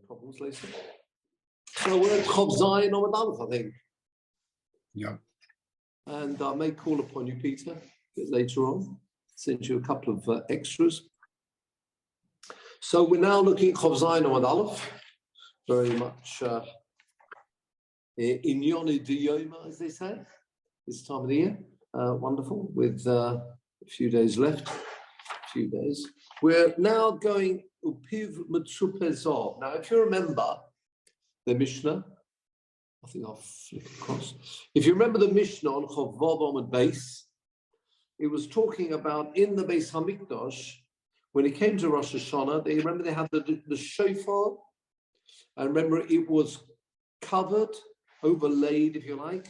Problems later. So we're at Chov Zayin Amud Aleph, I think. Yeah. And I may call upon you, Peter, a bit later on. Send you a couple of extras. So we're now looking at Chov Zayin Amud Aleph, very much in Yoni Diyoma, as they say, this time of the year. Wonderful, with a few days left. We're now going Upiv Mitzupezov. Now, if you remember the Mishnah, I think I'll flick across. If you remember the Mishnah on Chov Vav Amud Beis, it was talking about in the Beis Hamikdash, when it came to Rosh Hashanah, they had the shofar, and remember it was covered, overlaid, if you like,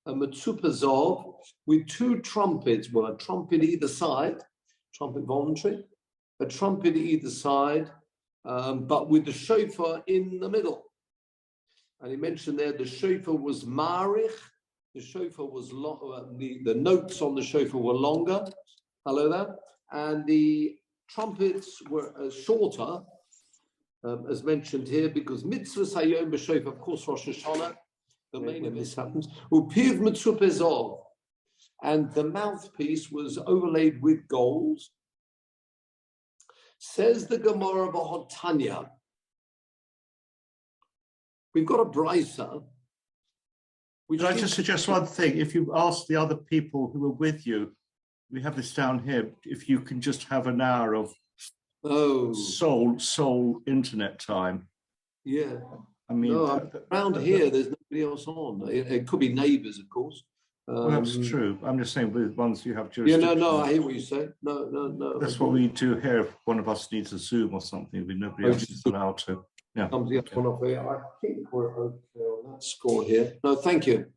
a Mitzupezov with two trumpets, well, a trumpet either side, trumpet voluntary, a trumpet either side, but with the shofar in the middle. And he mentioned there the shofar was marich, the shofar was the notes on the shofar were longer. Hello there. And the trumpets were shorter, as mentioned here, because mitzvahs hayom b'shofar, of course, Rosh Hashanah, the main of this happens. Upiv mitzupezov, and the mouthpiece was overlaid with gold. Says the Gemara B'Hot Tanya, we've got a brisa. Could I just suggest one thing? If you ask the other people who were with you, we have this down here, if you can just have an hour of sole internet time. Yeah. I mean, around here, there's nobody else on. It could be neighbours, of course. Well, that's true. I'm just saying with ones you have jurisdiction. Yeah, no, I hear what you say. No. That's what we do here. If one of us needs a Zoom or something, nobody else is allowed to. Yeah. Okay. I think we're okay on that score here. No, thank you.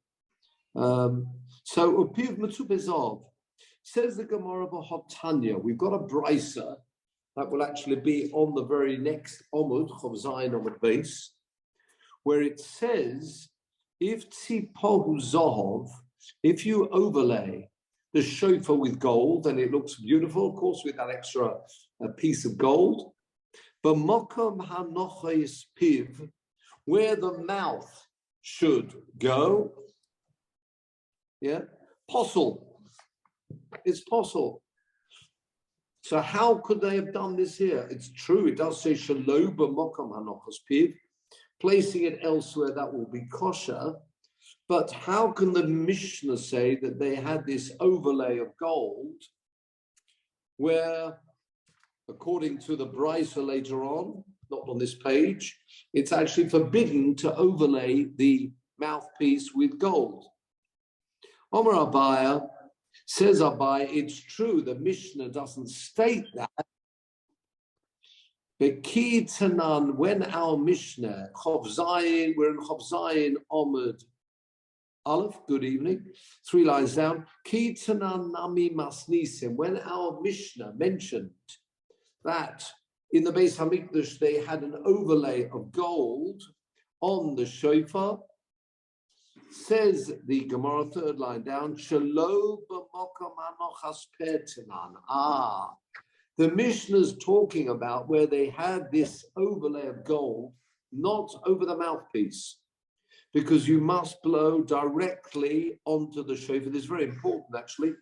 So, Upiv Mitzupezov, says the Gemara B'Hot Tanya, we've got a brisa that will actually be on the very next Omud, Chov Zayin Amud Beis, where it says, if Tzipohu Zohov, if you overlay the shofar with gold, and it looks beautiful, of course, with that extra piece of gold, but mokom hanochayis piv, where the mouth should go, yeah, posel. It's posel. So how could they have done this here? It's true, it does say shelo b'mokom hanochayis piv, placing it elsewhere that will be kosher. But how can the Mishnah say that they had this overlay of gold where, according to the brisa later on, not on this page, it's actually forbidden to overlay the mouthpiece with gold? Omar Abaya says, it's true, the Mishnah doesn't state that. But Ki Tanan, when our Mishnah, Chov Zayin, we're in Chov Zayin Amud Aleph, good evening, 3 lines down. Ki Tanan Nami Masnisim, when our Mishnah mentioned that in the Beis Hamikdash they had an overlay of gold on the shofar, says the Gemara, 3rd line down, Shelo b'mokom hanochas pertinan. The Mishnah's talking about where they had this overlay of gold, not over the mouthpiece, because you must blow directly onto the shofar. This is very important, actually.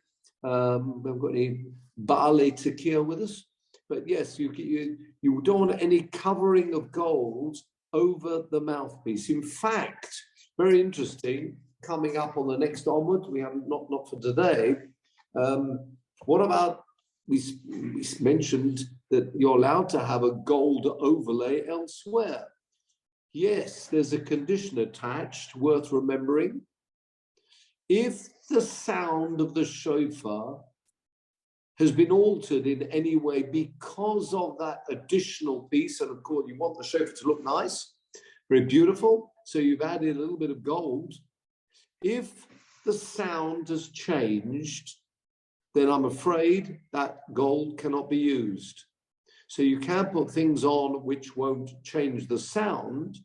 We haven't got any Baalei Tekiah with us, but yes, you don't want any covering of gold over the mouthpiece. In fact, very interesting, coming up on the next onward, we haven't, not for today. What about, we mentioned that you're allowed to have a gold overlay elsewhere. Yes, there's a condition attached worth remembering. If the sound of the shofar has been altered in any way because of that additional piece, and of course you want the shofar to look nice, very beautiful, so you've added a little bit of gold. If the sound has changed, then I'm afraid that gold cannot be used. So you can put things on which won't change the sound,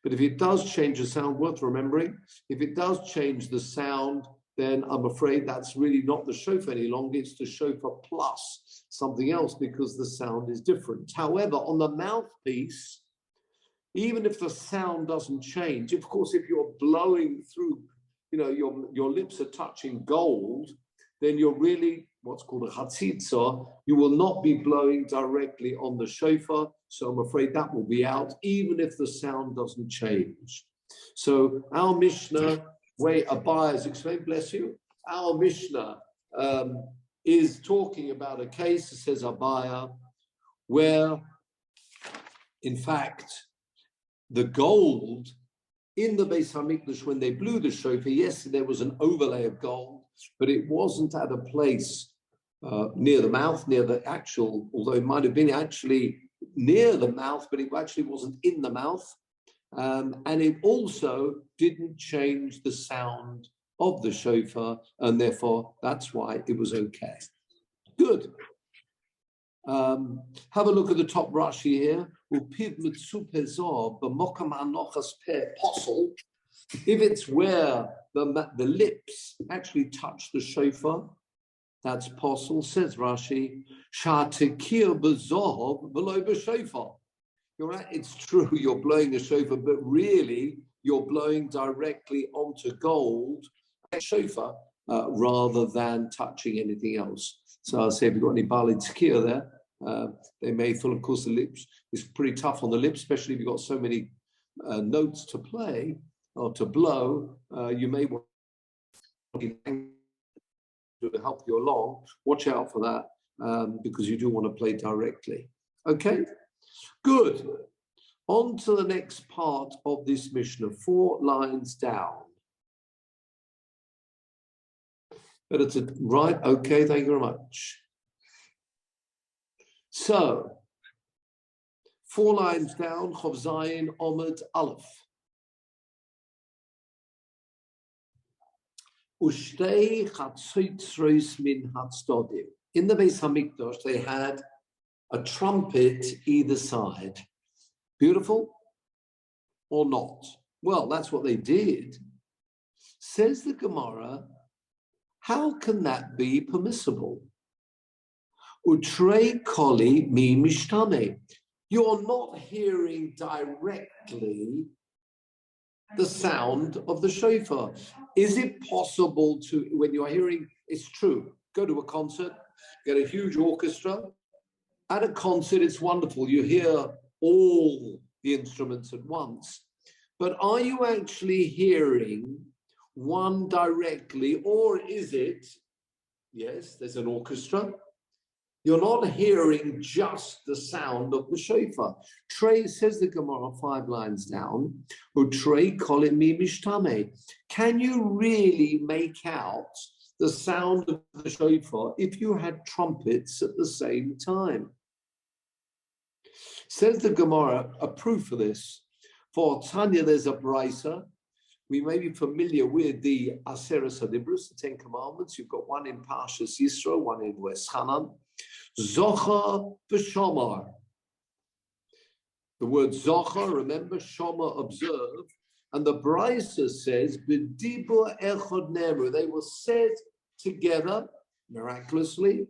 but if it does change the sound, worth remembering, if it does change the sound, then I'm afraid that's really not the shofar any longer, it's the shofar plus something else because the sound is different. However, on the mouthpiece, even if the sound doesn't change. Of course, if you're blowing through, your lips are touching gold, then you're really what's called a chatzitza. You will not be blowing directly on the shofar. So I'm afraid that will be out, even if the sound doesn't change. So our Mishnah, way Abaya has explained, bless you, our Mishnah is talking about a case, it says Abaya, where in fact the gold in the Beis Hamikdash, when they blew the shofar, yes, there was an overlay of gold, but it wasn't at a place near the mouth, near the actual, although it might have been actually near the mouth, but it actually wasn't in the mouth. And it also didn't change the sound of the shofar, and therefore that's why it was okay. Good. Have a look at the top Rashi here. If it's where the lips actually touch the shofar, that's possible. Says Rashi, you're right, it's true, you're blowing a shofar, but really you're blowing directly onto gold shofar rather than touching anything else. So I'll say, if you've got any Bali Tzkiya there, they may feel, of course, the lips is pretty tough on the lips, especially if you've got so many notes to play or to blow. You may want to help you along. Watch out for that because you do want to play directly. Okay, good. On to the next part of this Mishnah, 4 lines down. Better to right. Okay, thank you very much. So, 4 lines down, Chov Zayin Omid Aleph. Ushtei Chatzitzros min Hatzdodim. In the Beis Hamikdash, they had a trumpet either side. Beautiful or not? Well, that's what they did. Says the Gemara, how can that be permissible? Utrei koli mi mishtame. You're not hearing directly the sound of the shofar. Is it possible to, when you're hearing, it's true, go to a concert, get a huge orchestra. At a concert, it's wonderful. You hear all the instruments at once. But are you actually hearing one directly, or is it, yes, there's an orchestra, you're not hearing just the sound of the shofar. Trey, says the Gemara 5 lines down, Utrei kolim mi mishtame. Can you really make out the sound of the shofar if you had trumpets at the same time? Says the Gemara, a proof for this. For Tanya, there's a brisa. We may be familiar with the Aseres Hadibrus, the 10 Commandments. You've got one in Parshas Yisro, one in Wes Hanan. Zocha v'shomar. The word zocha, remember, shomar, observe. And the brisa says, b'dibur echad neru. They were said together, miraculously.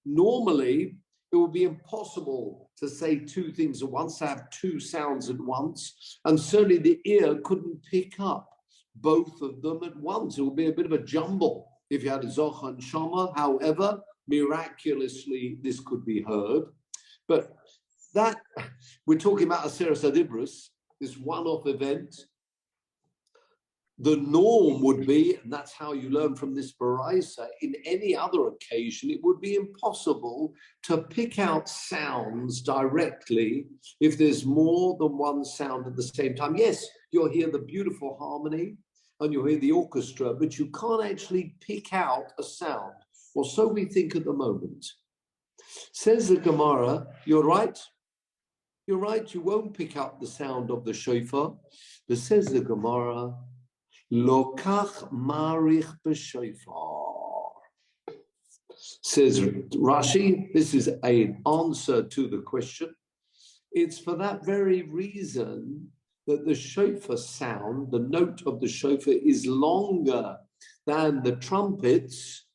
Normally, it would be impossible to say 2 things at once, to have 2 sounds at once, and certainly the ear couldn't pick up both of them at once. It would be a bit of a jumble if you had a Zocha and Shama. However, miraculously, this could be heard. But that, we're talking about Aseres Hadibrus, this one-off event. The norm would be, and that's how you learn from this baraisa, in any other occasion, it would be impossible to pick out sounds directly if there's more than one sound at the same time. Yes, you'll hear the beautiful harmony and you'll hear the orchestra, but you can't actually pick out a sound. Or so we think at the moment. Says the Gemara, you're right. You're right, you won't pick up the sound of the shofar. But says the Gemara, Lokach marich b'shofar. Says Rashi, this is an answer to the question. It's for that very reason that the shofar sound, the note of the shofar, is longer than the trumpets,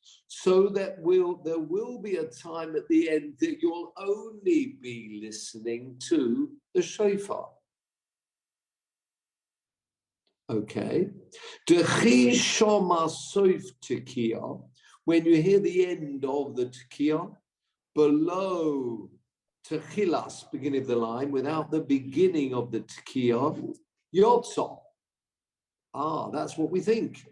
so that there will be a time at the end that you'll only be listening to the shofar. Okay. When you hear the end of the tekiah, below techilas, beginning of the line, without the beginning of the tekiah, yotza. That's what we think.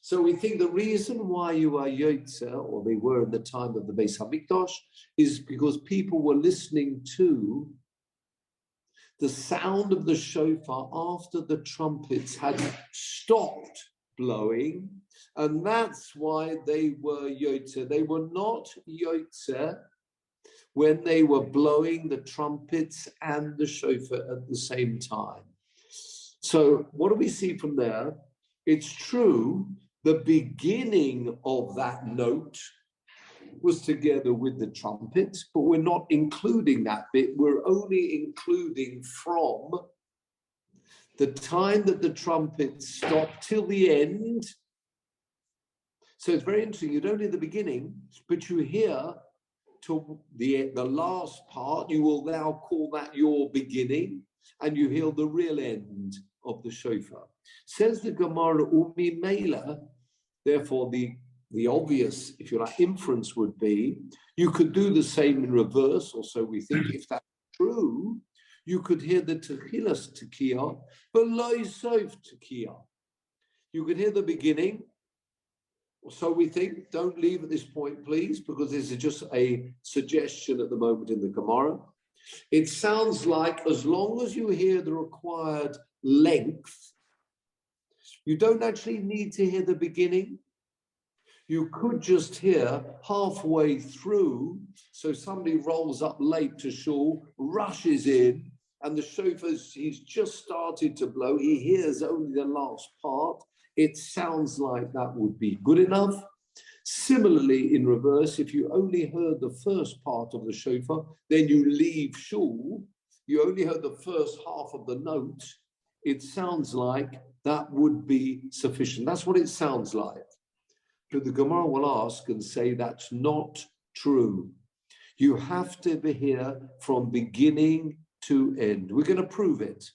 So we think the reason why you are yotza, or they were in the time of the Beis Hamikdash, is because people were listening to the sound of the shofar after the trumpets had stopped blowing, and that's why they were yotze. They were not yotze when they were blowing the trumpets and the shofar at the same time. So what do we see from there? It's true, the beginning of that note was together with the trumpets, but we're not including that bit. We're only including from the time that the trumpets stop till the end. So it's very interesting. You don't hear the beginning, but you hear to the last part. You will now call that your beginning, and you hear the real end of the shofar. Says the Gemara, Umi Mela, therefore the obvious, if you like, inference would be, you could do the same in reverse, or so we think. If that's true, you could hear the techilas tekiah, but lo sof tekiah. You could hear the beginning, or so we think. Don't leave at this point, please, because this is just a suggestion at the moment in the Gemara. It sounds like as long as you hear the required length, you don't actually need to hear the beginning. You could just hear halfway through, so somebody rolls up late to shul, rushes in, and the shofar, he's just started to blow. He hears only the last part. It sounds like that would be good enough. Similarly, in reverse, if you only heard the first part of the shofar, then you leave shul, you only heard the first half of the note, it sounds like that would be sufficient. That's what it sounds like. But the Gemara will ask and say that's not true. You have to be here from beginning to end. We're going to prove it.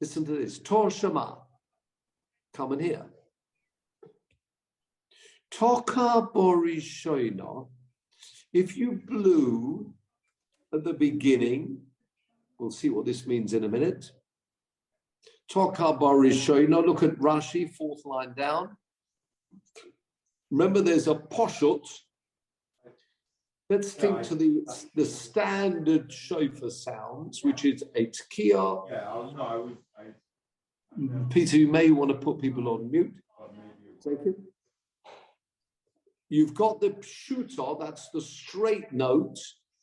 Listen to this. Tor Shema. Come and hear. Toka Borishoina. If you blew at the beginning, we'll see what this means in a minute. Toka Borishoina. Look at Rashi, fourth line down. Remember, there's a poshut. Let's think to the standard shofar sounds, which is a tekiah. Peter, you may want to put people on mute. Take it. You've got the pshuta, that's the straight note.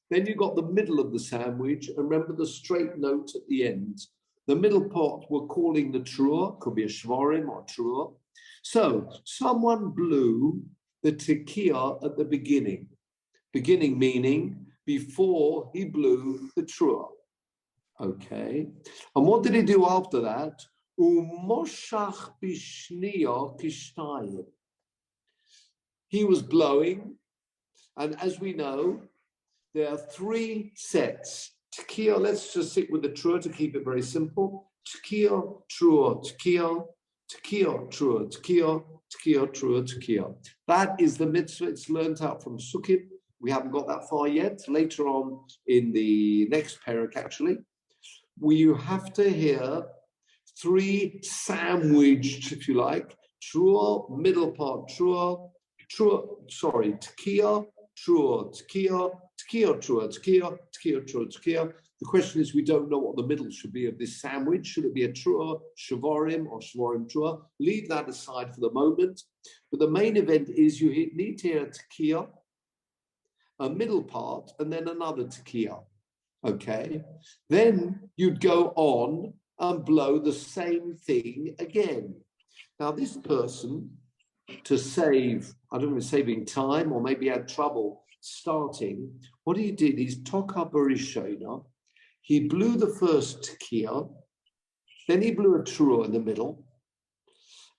Then you've got the middle of the sandwich, and remember the straight note at the end. The middle part we're calling the truah, could be a shvarim or truah. So someone blew the tekiah at the beginning. Beginning meaning before he blew the truah. Okay. And what did he do after that? Umoshach bishniya kishtayim. He was blowing, and as we know, there are three sets. Tekiah, let's just stick with the truah to keep it very simple. Tekiah, truah, tekiah, tekiah, truah, tekiah, tekiah, truah, tekiah. That is the mitzvah. It's learned out from Sukkim. We haven't got that far yet. Later on in the next parak, actually, where you have to hear three sandwiched, if you like, truah, middle part truah, tekiah, truah, tekiah, tekiah, truah, tekiah, tekiah, truah, tekiah. The question is, we don't know what the middle should be of this sandwich. Should it be a truah, shavarim, or shavarim truah? Leave that aside for the moment. But the main event is you need to hear a tekiah, a middle part, and then another tekiah. Okay? Then you'd go on and blow the same thing again. Now, this person, to save, I don't know, saving time, or maybe had trouble starting, what he did is Toka Barishona. He blew the first tekiah, then he blew a truah in the middle,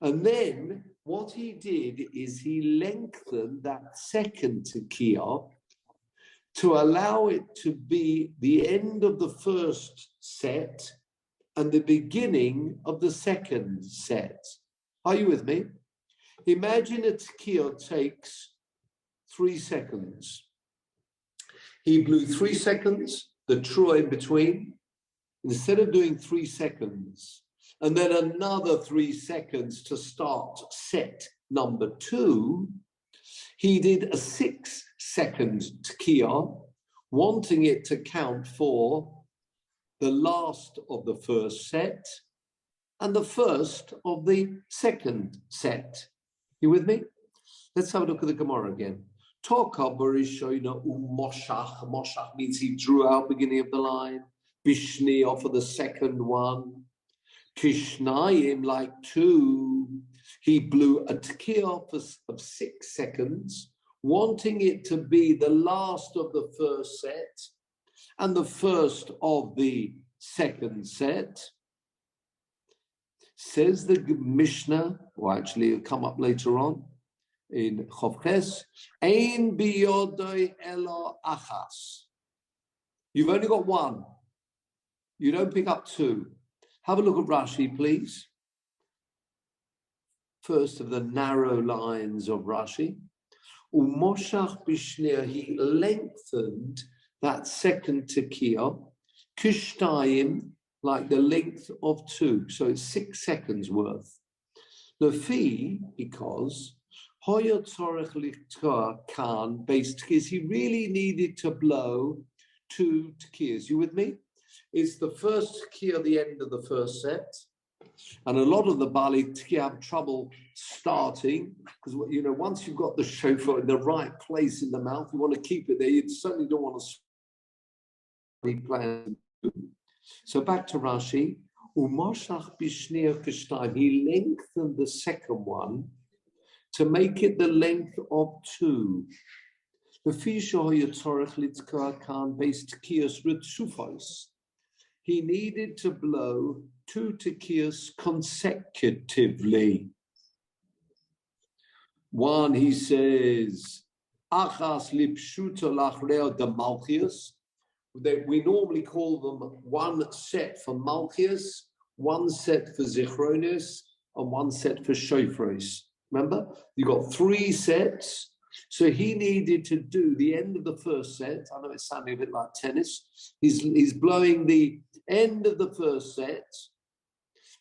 and then what he did is he lengthened that second tekiah to allow it to be the end of the first set and the beginning of the second set. Are you with me? Imagine a tekiah takes 3 seconds. He blew 3 seconds, the trua in between. Instead of doing 3 seconds, and then another 3 seconds to start set number 2, he did a 6-second tekiah, wanting it to count for the last of the first set and the first of the second set. You with me? Let's have a look at the Gemara again. Moshach means he drew out beginning of the line. Bishniya for the second one. Kishnayim, like 2. He blew a tekiah of 6 seconds, wanting it to be the last of the first set and the first of the second set. Says the Mishnah, or actually it'll come up later on in Chovches, Ein biyodoi elo achas. You've only got 1. You don't pick up 2. Have a look at Rashi, please. First of the narrow lines of Rashi. Umoshach bishnia, he lengthened that second tekiah, kishtayim, like the length of 2. So it's 6 seconds worth. Lefi, because hoya tzorech litkah kan based tekiyas, he really needed to blow 2 tekiyas. You with me? It's the first tekiah, the end of the first set. And a lot of the Bali tekiah have trouble starting because, you know, once you've got the shofar in the right place in the mouth, you want to keep it there. You certainly don't want to plan. So back to Rashi. Umoshach bishniya kishtayim. He lengthened the second one to make it the length of 2. He needed to blow 2 tekiyos consecutively. One, he says, achas lipshuta lachreo de malchius. We normally call them 1 set for malchius, 1 set for zichronis, and 1 set for shofros. Remember, you got 3 sets. So he needed to do the end of the first set. I know it's sounding a bit like tennis. He's blowing the end of the first set.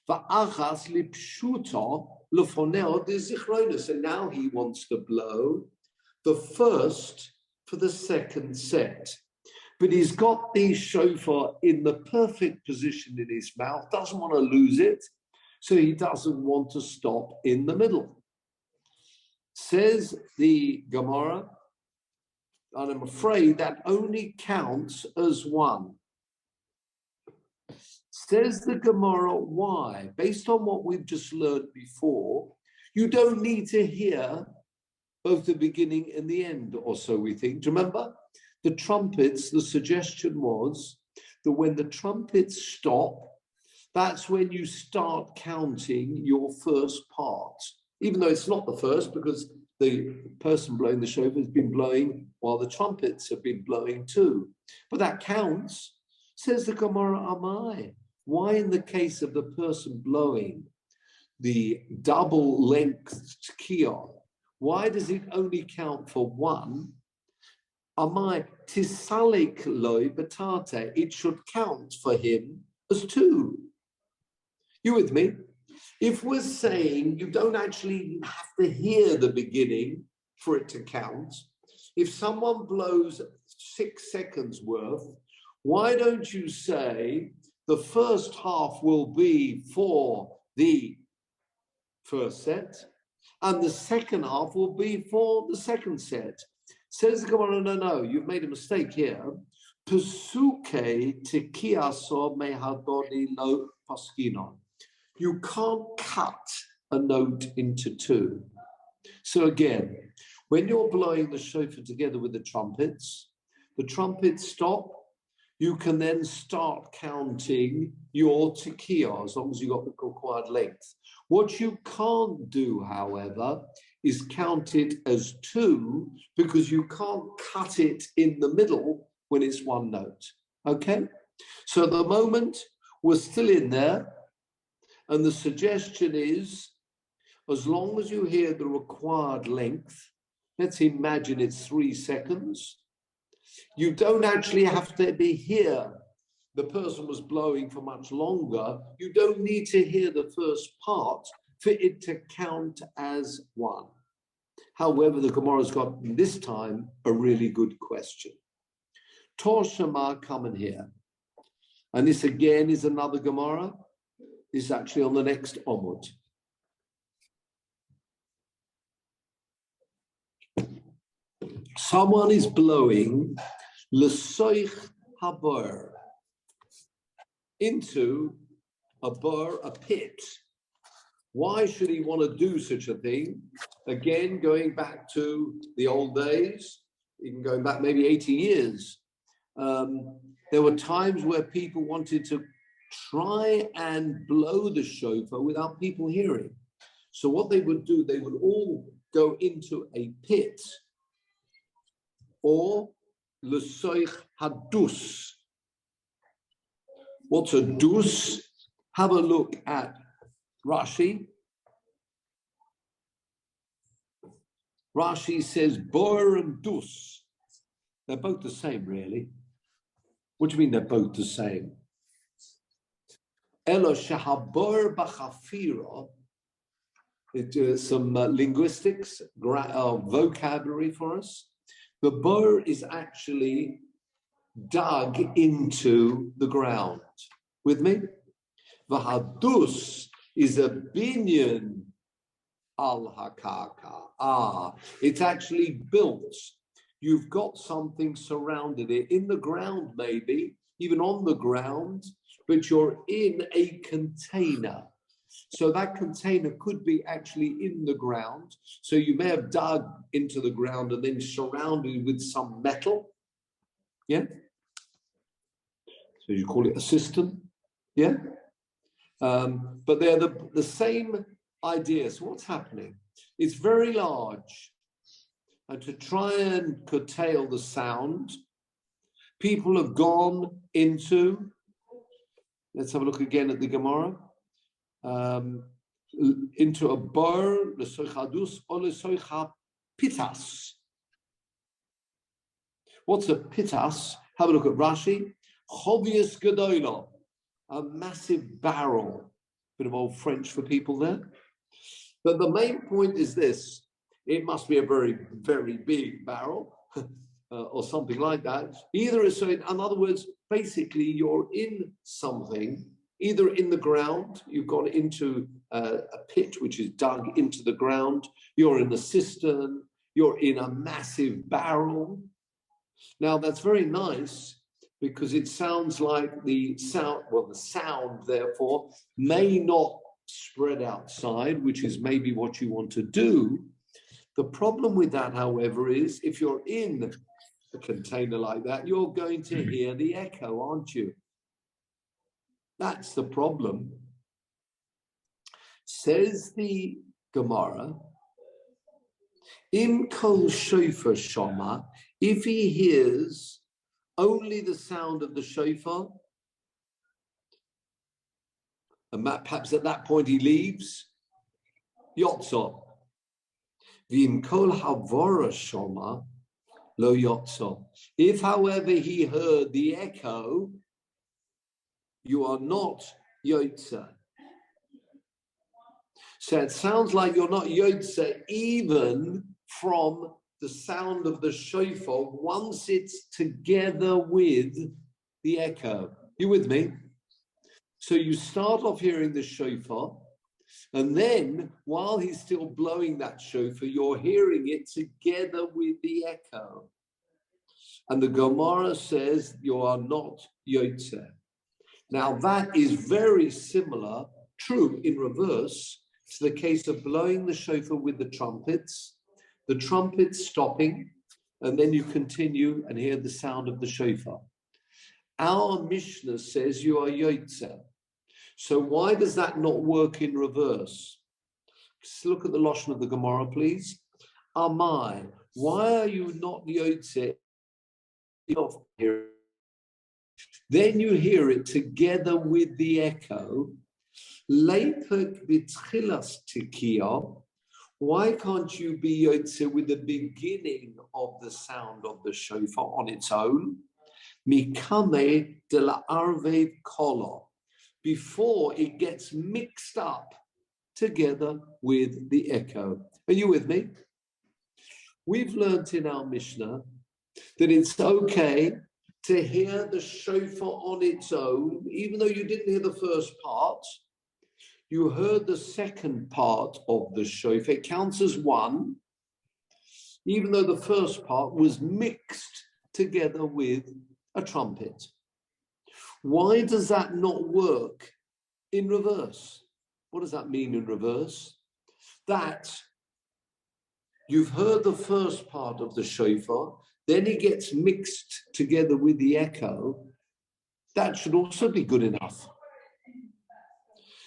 And now he wants to blow the first for the second set. But he's got the shofar in the perfect position in his mouth, doesn't want to lose it, so he doesn't want to stop in the middle. Says the Gemara, and I'm afraid that only counts as 1. Says the Gemara, why? Based on what we've just learned before, you don't need to hear both the beginning and the end, or so we think. Do you remember? The trumpets, the suggestion was that when the trumpets stop, that's when you start counting your first part. Even though it's not the first, because the person blowing the shofar has been blowing while the trumpets have been blowing too. But that counts. Says the Gemara Amai. Why in the case of the person blowing the double length tekiah, why does it only count for 1? Amai tisalik loy batate. It should count for him as 2. You with me? If we're saying you don't actually have to hear the beginning for it to count, if someone blows 6 seconds worth, why don't you say the first half will be for the first set and the second half will be for the second set? Says the Gemara, no, you've made a mistake here. Pesuke tekiaso mehadoni lo paskinon. You can't cut a note into 2. So again, when you're blowing the shofar together with the trumpets stop, you can then start counting your tekiah as long as you've got the required length. What you can't do, however, is count it as 2 because you can't cut it in the middle when it's one note. Okay? So at the moment, we're still in there. And the suggestion is, as long as you hear the required length, let's imagine it's 3 seconds, you don't actually have to be here. The person was blowing for much longer. You don't need to hear the first part for it to count as 1. However, the Gemara's got this time a really good question. Tor Shema, come in here. And this again is another Gemara. This is actually on the next Omud. Someone is blowing l'soich habar into a bar, a pit. Why should he want to do such a thing? Again, going back to the old days, even going back maybe 80 years, there were times where people wanted to try and blow the shofar without people hearing. So what they would do, they would all go into a pit, or l'soich hadus. What's a dus? Have a look at Rashi. Rashi says bor and dus. They're both the same, really. What do you mean they're both the same? Elo shahabor b'chafira. Some linguistics, vocabulary for us. The bor is actually dug into the ground. With me? V'hadus is a binyan al hakaka. It's actually built. You've got something surrounded it, in the ground maybe, even on the ground, but you're in a container. So that container could be actually in the ground. So you may have dug into the ground and then surrounded with some metal. Yeah? So you call it a cistern. Yeah? But they're the same idea. So what's happening? It's very large. And to try and curtail the sound, people have gone into, let's have a look again at the Gemara, into a bar, l'soichadus, or l'soicha pitas. What's a pitas? Have a look at Rashi. Chovius gedola, a massive barrel. Bit of old French for people there. But the main point is this. It must be a very, very big barrel or something like that. So in other words, basically you're in something, either in the ground, you've gone into a pit which is dug into the ground, you're in a cistern, you're in a massive barrel. Now that's very nice because it sounds like the sound therefore may not spread outside, which is maybe what you want to do. The problem with that, however, is if you're in a container like that, you're going to hear the echo, aren't you? That's the problem. Says the Gemara, Im kol shofar shoma, if he hears only the sound of the shofar, and perhaps at that point he leaves, yotzo. V'im kol havora shoma lo yotzo. If, however, he heard the echo, you are not yotze. So it sounds like you're not yotze even from the sound of the shofar once it's together with the echo. You with me? So you start off hearing the shofar, and then while he's still blowing that shofar, you're hearing it together with the echo. And the Gemara says you are not yotze. Now that is very similar, true in reverse, to the case of blowing the shofar with the trumpets stopping, and then you continue and hear the sound of the shofar. Our Mishnah says you are yotze. So why does that not work in reverse? Just look at the Lashon of the Gemara, please. Amai, why are you not Yotze? Then you hear it together with the echo. Why can't you be Yotze with the beginning of the sound of the shofar on its own? Mikame de la arvev kolo, before it gets mixed up together with the echo. Are you with me? We've learned in our Mishnah that it's okay to hear the shofar on its own, even though you didn't hear the first part. You heard the second part of the shofar. It counts as one, even though the first part was mixed together with a trumpet. Why does that not work in reverse? What does that mean in reverse? That you've heard the first part of the shofar, then it gets mixed together with the echo. That should also be good enough.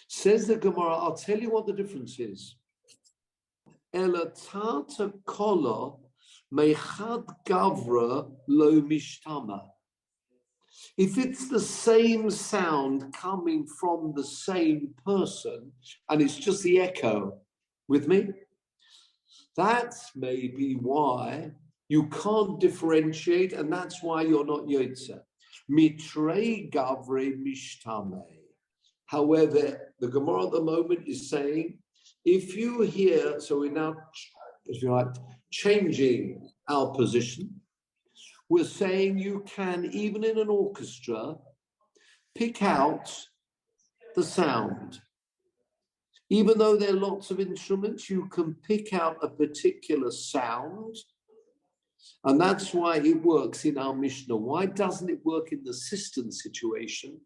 Says the Gemara, I'll tell you what the difference is. Elatata kola mechad gavra lo mishtama. If it's the same sound coming from the same person and it's just the echo, with me? That's maybe why you can't differentiate, and that's why you're not Yotze. Mitrei gavre mishtame. However, the Gemara at the moment is saying, if you hear, so we're now, if you like, changing our position. We're saying you can, even in an orchestra, pick out the sound. Even though there are lots of instruments, you can pick out a particular sound. And that's why it works in our Mishnah. Why doesn't it work in the cistern situation?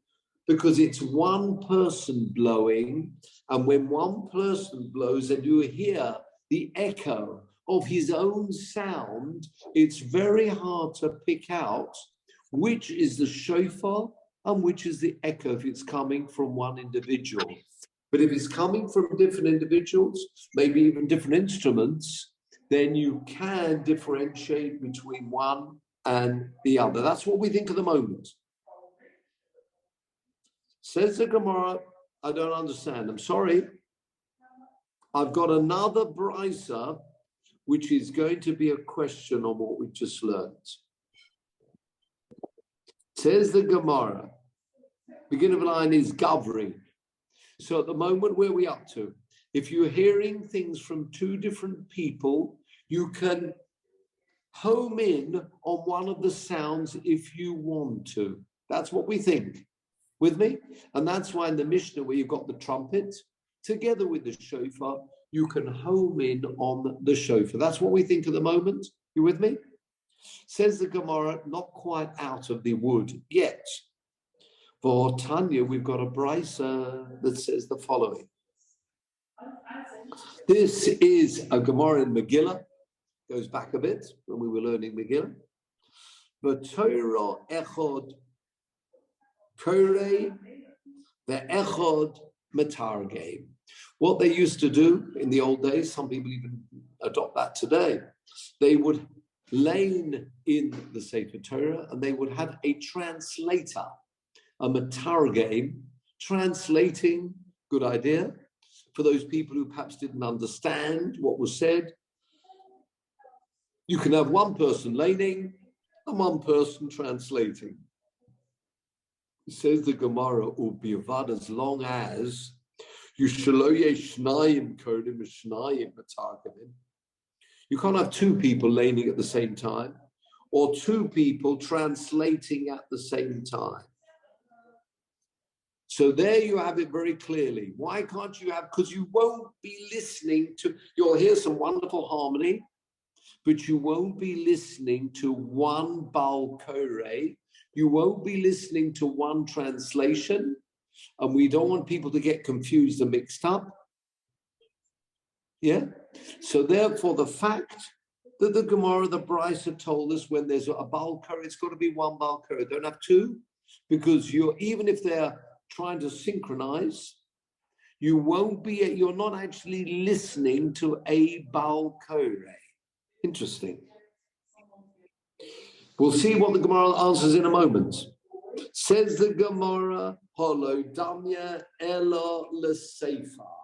Because it's one person blowing, and when one person blows and you hear the echo of his own sound, it's very hard to pick out which is the shofar and which is the echo if it's coming from one individual. But if it's coming from different individuals, maybe even different instruments, then you can differentiate between one and the other. That's what we think at the moment. Says the Gemara, I don't understand. I'm sorry. I've got another brisa, which is going to be a question on what we just learned. Says the Gemara, beginning of the line is Gavri. So at the moment, where are we up to? If you're hearing things from two different people, you can home in on one of the sounds if you want to. That's what we think. With me? And that's why in the Mishnah, where you've got the trumpet, together with the shofar, you can home in on the shofar. That's what we think at the moment. You with me? Says the Gemara, not quite out of the wood yet. For Tanya, we've got a brisa that says the following. This is a Gemara in Megillah. Goes back a bit when we were learning Megillah. But Torah echod Korei the echod metargem. What they used to do in the old days, some people even adopt that today, they would lane in the Sefer Torah and they would have a translator, a metargem, translating, good idea, for those people who perhaps didn't understand what was said. You can have one person laning and one person translating. It says the Gemara, u'biavad, as long as you can't have two people laning at the same time or two people translating at the same time. So there you have it very clearly. Why can't you have, because you won't be listening to, you'll hear some wonderful harmony, but you won't be listening to one Baal Koreh. You won't be listening to one translation, and we don't want people to get confused and mixed up. Yeah? So therefore, the fact that the Gemara, the Brisa told us when there's a Baal Koreh, it's got to be one Baal Koreh. Don't have two, because you're, even if they're trying to synchronize, you're not actually listening to a Baal Koreh. Interesting. We'll see what the Gemara answers in a moment. Says the Gemara, Holo Damya Elo L'Sefer.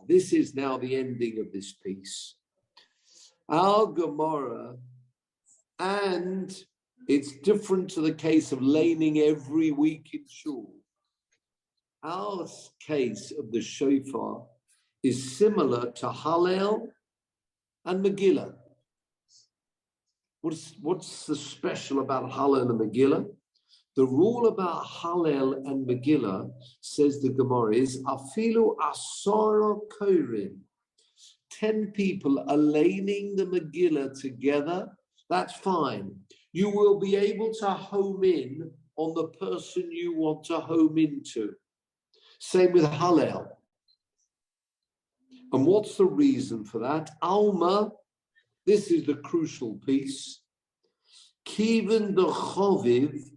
This is now the ending of this piece. Our Gemara, and it's different to the case of laning every week in shul. Our case of the shofar is similar to Hallel and Megillah. What's the special about Hallel and Megillah? The rule about Hallel and Megillah, says the Gemara, is Afilu Asara Korin. 10 people are laning the Megillah together. That's fine. You will be able to home in on the person you want to home into. Same with Hallel. And what's the reason for that? Alma, this is the crucial piece. Kiven de Choviv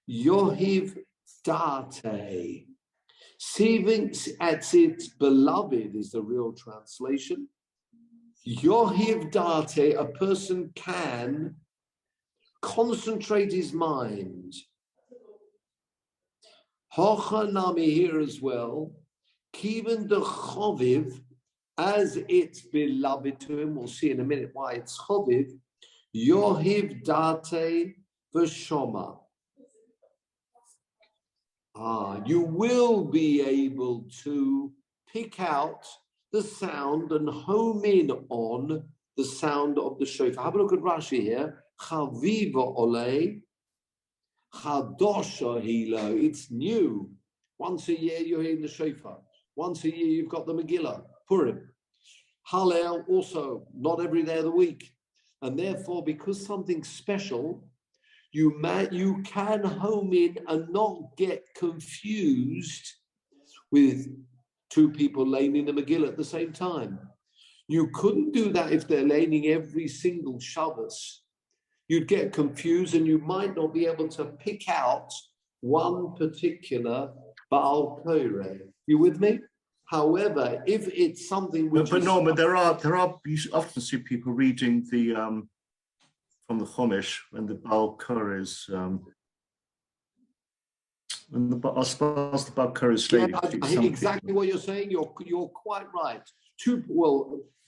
Yohiv Date. Seeing at its beloved is the real translation. Yohiv Date, a person can concentrate his mind. Hochanami here as well. Kiven de Choviv, as it's beloved to him. We'll see in a minute why it's Choviv. Yohiv Date v'shoma. You will be able to pick out the sound and home in on the sound of the shofar. Have a look at Rashi here. Chaviva ole, chadosha hilo. It's new. Once a year you're hearing the shofar. Once a year you've got the Megillah, Purim. Hallel also not every day of the week. And therefore, because something's special, you can home in and not get confused with two people laning the Megillah at the same time. You couldn't do that if they're laning every single Shabbos. You'd get confused and you might not be able to pick out one particular Baal Koreh. You with me? However, if it's something which but Norman, there are you often see people reading the from the Chumash when the Baal Koreh is I suppose the Baal Koreh is exactly what you're saying. You're quite right.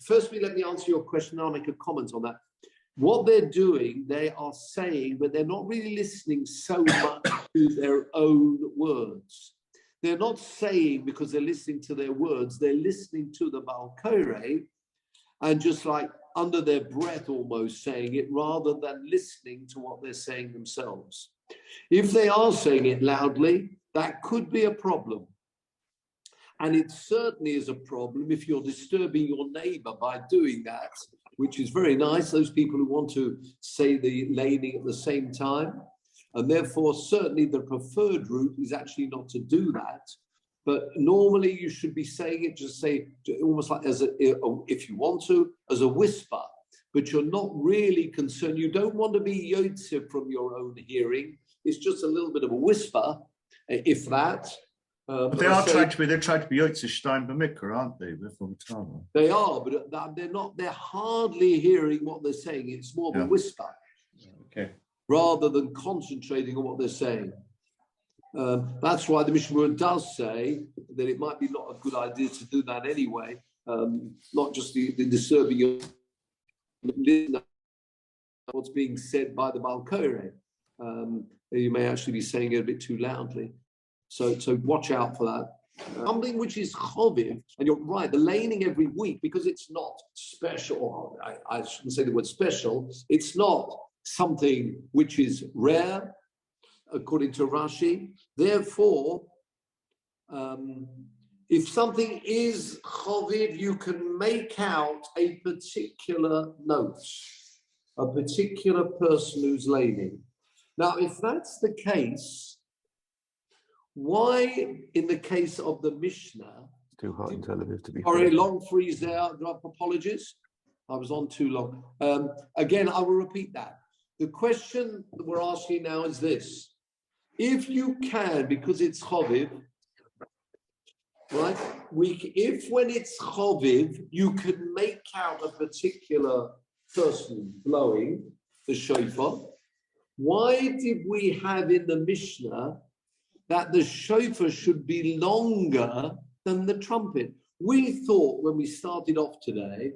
Firstly, let me answer your question. I'll make a comment on that. What they're doing, they are saying, but they're not really listening so much to their own words. They're not saying because they're listening to their words, they're listening to the Baal Koreh and just like under their breath almost saying it rather than listening to what they're saying themselves. If they are saying it loudly, that could be a problem. And it certainly is a problem if you're disturbing your neighbor by doing that, which is very nice, those people who want to say the laning at the same time. And therefore, certainly the preferred route is actually not to do that. But normally you should be saying it, just say, almost like if you want to, as a whisper. But you're not really concerned. You don't want to be yotze from your own hearing. It's just a little bit of a whisper, if that. But they're trying to be yotze stein b'mikra, aren't they? They are, but they're not. They're hardly hearing what they're saying. It's more of a whisper. Okay. Rather than concentrating on what they're saying. That's why the Mishnah does say that it might be not a good idea to do that anyway, not just the disturbing of what's being said by the Baal Koreh. You may actually be saying it a bit too loudly. So watch out for that. Something which is choviv, and you're right, the laning every week, because it's not special, I shouldn't say the word special, it's not something which is rare, according to Rashi. Therefore, if something is choviv, you can make out a particular note, a particular person who's laning. Now, if that's the case, why, in the case of the Mishnah, it's too hot in Tel Aviv to be. Sorry, long freeze there. Apologies, I was on too long. Again, I will repeat that. The question that we're asking now is this: If you can, because it's choviv, right? If when it's choviv, you can make out a particular person blowing the shofar, why did we have in the Mishnah that the shofar should be longer than the trumpet? We thought when we started off today,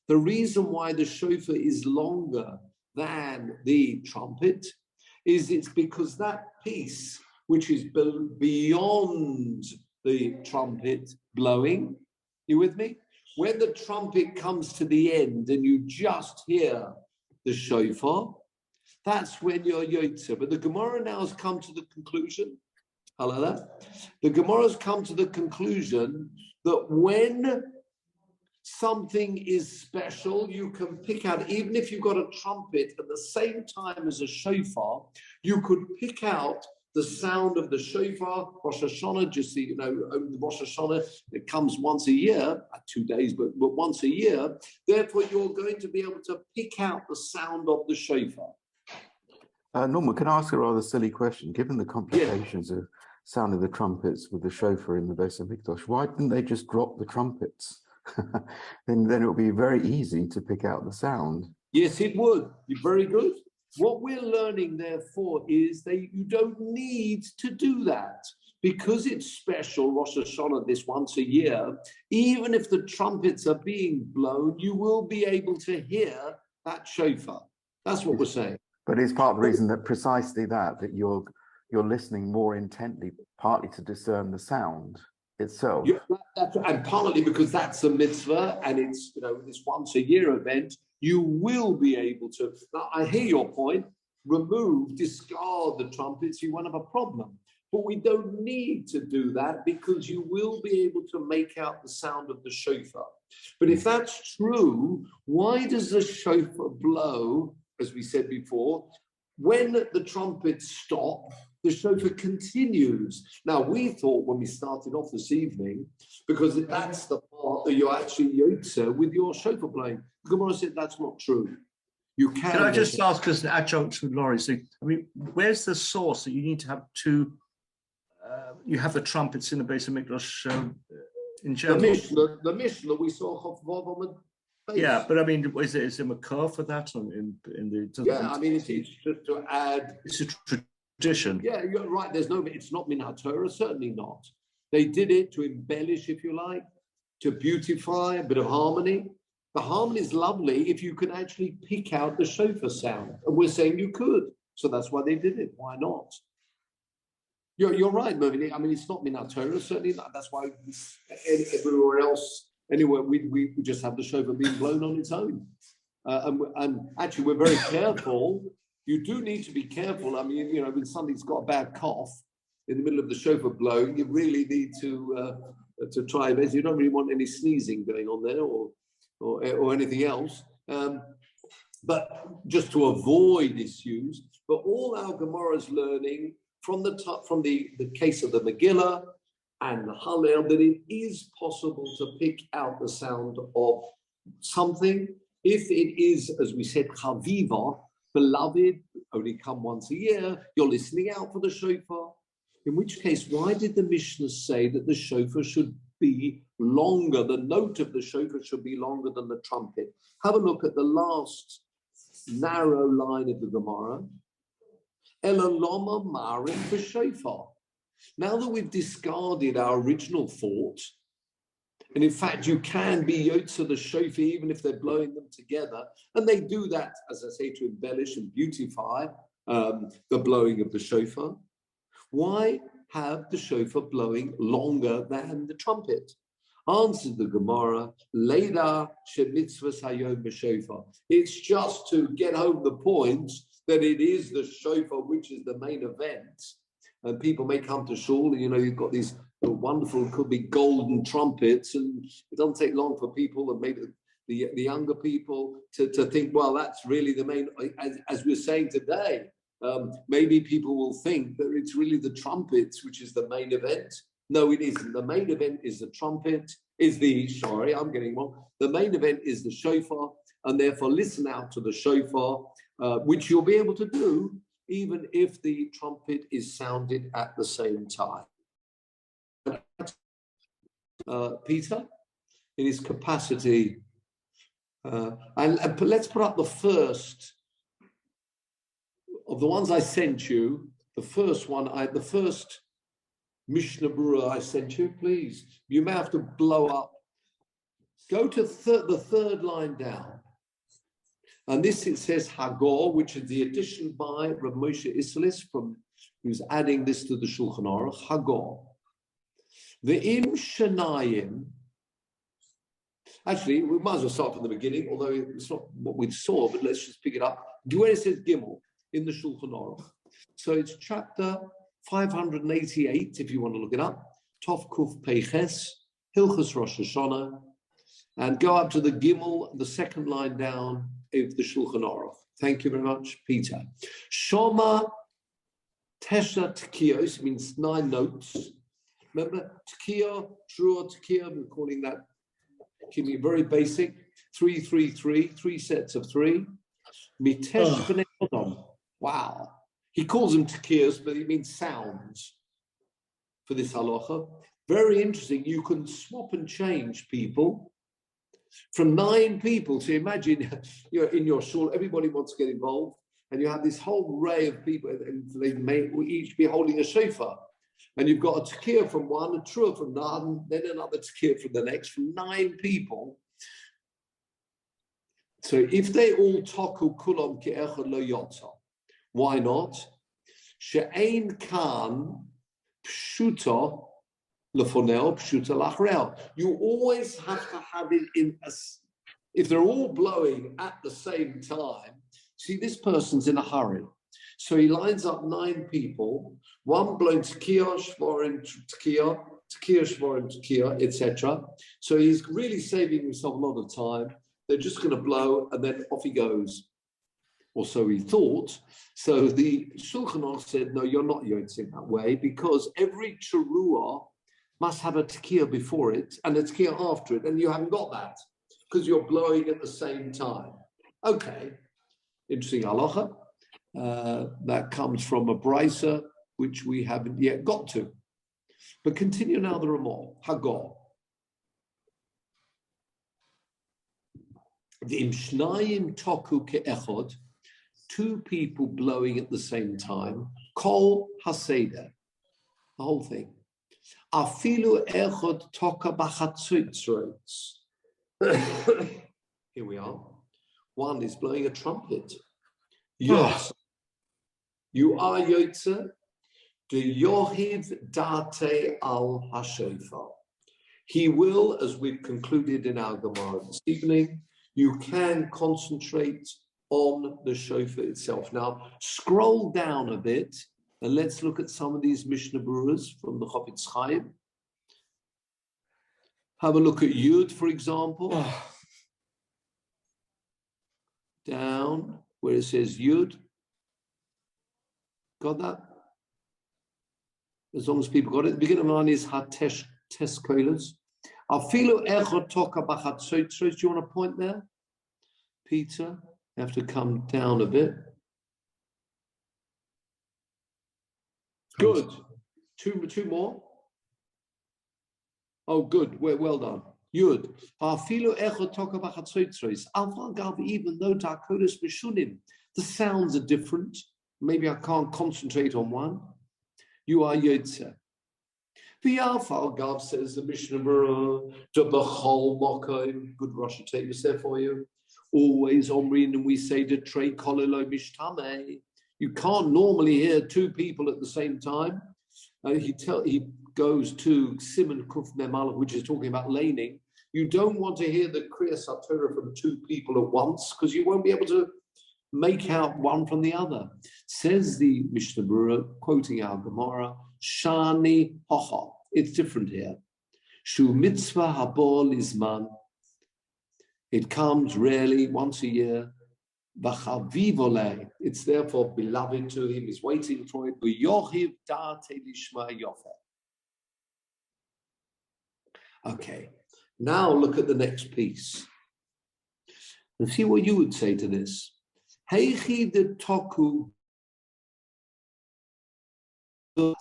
the reason why the shofar is longer than the trumpet is it's because that piece, which is beyond the trumpet blowing, you with me? When the trumpet comes to the end and you just hear the shofar, that's when you're yotze. But the Gemara now has come to the conclusion, the Gemara has come to the conclusion that when something is special, you can pick out, even if you've got a trumpet at the same time as a shofar, you could pick out the sound of the shofar. Rosh Hashanah, just so you know, the Rosh Hashanah, it comes once a year, 2 days, but once a year. Therefore, you're going to be able to pick out the sound of the shofar. Norma, can I ask a rather silly question? Given the complications of sounding the trumpets with the shofar in the Beis HaMikdash, why didn't they just drop the trumpets? then it would be very easy to pick out the sound. Yes, it would. You're very good. What we're learning, therefore, is that you don't need to do that. Because it's special, Rosh Hashanah, this once a year, even if the trumpets are being blown, you will be able to hear that shofar. That's what we're saying. But it's part of the reason that precisely that you're listening more intently, partly to discern the sound itself. Yeah, and partly because that's a mitzvah and it's, this once a year event, you will be able to. Now, I hear your point. Discard the trumpets, you won't have a problem. But we don't need to do that because you will be able to make out the sound of the shofar. But if that's true, why does the shofar blow, as we said before, when the trumpets stop, the shofar continues? Now, we thought when we started off this evening, because that's the part that you're actually yotze with your shofar blowing. Gemara said that's not true. You can I just ask as an adjunct to Laurie's thing? I mean, where's the source that you need to have two? You have the trumpets in the Beis HaMikdash in general. The Mishnah we saw Chofvav on the base. Yeah, but I mean, is there a makar for that in the? Yeah, I mean, it's to add. It's a tradition. Yeah, you're right. It's not min haTorah, certainly not. They did it to embellish, if you like, to beautify, a bit of harmony. The harmony is lovely if you can actually pick out the shofar sound. And we're saying you could. So that's why they did it. Why not? You're right, Mervyn. I mean, it's not min haTorah, certainly not. That's why everywhere else, anywhere, we just have the shofar being blown on its own. And actually, we're very careful. You do need to be careful. I mean, when somebody's got a bad cough in the middle of the shofar blowing, you really need to try it. You don't really want any sneezing going on there or anything else. But just to avoid issues, but all our Gemara's learning from the case of the Megillah and the Hallel, that it is possible to pick out the sound of something. If it is, as we said, chaviva, beloved, only come once a year, you're listening out for the shofar. In which case, why did the Mishnah say that the shofar should be longer, the note of the shofar should be longer than the trumpet? Have a look at the last narrow line of the Gemara. Elaloma marim for shofar. Now that we've discarded our original thought, and in fact, you can be yotze the shofar even if they're blowing them together, and they do that, as I say, to embellish and beautify the blowing of the shofar. Why have the shofar blowing longer than the trumpet? Answered the Gemara, Leida shemitzvahs hayom b'shofar. It's just to get home the point that it is the shofar which is the main event. And people may come to shul, and you've got these wonderful, could be golden trumpets, and it doesn't take long for people, and maybe the younger people, to think, well, that's really the main, as we're saying today. Maybe people will think that it's really the trumpets which is the main event. No, it isn't. The main event is the trumpet, I'm getting wrong. The main event is the shofar, and therefore listen out to the shofar, which you'll be able to do even if the trumpet is sounded at the same time. Peter, in his capacity, and let's put up the first of the ones I sent you. The first one, the first Mishnah Berurah I sent you, please. You may have to blow up. Go to the third line down. And this, it says Hagor, which is the addition by Rav Moshe Isserles, who's adding this to the Shulchan Aruch, Hagor. The Im Shanayim. Actually, we might as well start from the beginning, although it's not what we saw, but let's just pick it up. Where it says Gimel in the Shulchan Aruch. So it's chapter 588, if you want to look it up. Tov Kuf Peiches, Hilchos Rosh Hashanah, and go up to the Gimel, the second line down of the Shulchan Aruch. Thank you very much, Peter. Shoma Tesha Tekios means 9 notes. Remember, Tekiah, Trua Tekiah, we're calling that, can be very basic. 3, 3, 3, 3 sets of 3. Mitesh B'nei Adam. Wow. He calls them Tekiyos, but he means sounds for this halacha. Very interesting. You can swap and change people from 9 people. So imagine you're in your shul, everybody wants to get involved, and you have this whole array of people, and they may each be holding a shofar. And you've got a tekiah from one, a trua from none, then another tekiah from the next, from 9 people. So if they all toku kulam ke'echad lo yotza, why not? She'ein kan pshuta lefonel pshuta lachrel. You always have to have it in a. If they're all blowing at the same time, see, this person's in a hurry. So he lines up 9 people, one blowing tekiah, shvorim, tekiah, tekiah, shvorim, tekiah, etc. So he's really saving himself a lot of time. They're just going to blow, and then off he goes. Or so he thought. So the Shulchan Aruch said, no, you're not yotzing that way, because every teruah must have a tekiah before it and a tekiah after it, and you haven't got that because you're blowing at the same time. Okay, interesting halacha. That comes from a brisa, which we haven't yet got to. But continue now the Ramah, Hagor. The Imshnayim Toku Ke'echod, 2 people blowing at the same time, Kol Haseder, the whole thing. Afilu Echod Toka Bachatzitzrots. Here we are. One is blowing a trumpet. Yes. You are Yotze, the Yohiv Date al Hashofar. He will, as we've concluded in our Gemara this evening, you can concentrate on the shofar itself. Now, scroll down a bit and let's look at some of these Mishnah Berurahs from the Chofetz Chaim. Have a look at Yud, for example. Down where it says Yud. Got that? As long as people got it. The beginning of mine is Hatesh Teskolas. Afilu echot toka b'chatzotzros. Do you want to point there, Peter? You have to come down a bit. Good. Two more. Oh, good. Well done. Yud. Afilu echot toka b'chatzotzros. Alpha gav, even though Dakotas Mishunim, the sounds are different. Maybe I can't concentrate on one. You are Yotze. V'yafal Gav, says the Mishnah Berurah, B'chol Mokom, good Rosh Hashanah there for you. Always Omrin, and we say the Trei Kolelo Mishtame. You can't normally hear 2 people at the same time. He goes to Simon Kuf Memal, which is talking about laning. You don't want to hear the Kriyas HaTorah from 2 people at once, because you won't be able to make out one from the other. Says the Mishnah Berurah, quoting our Gemara, Shani Hocha. It's different here. Shu mitzvah habor lizman. It comes rarely, once a year. V'chavivole. It's therefore beloved to him. He's waiting for it. V'yochiv da'ate lishma yofer. Okay. Now look at the next piece. And see what you would say to this. Heichi de toku not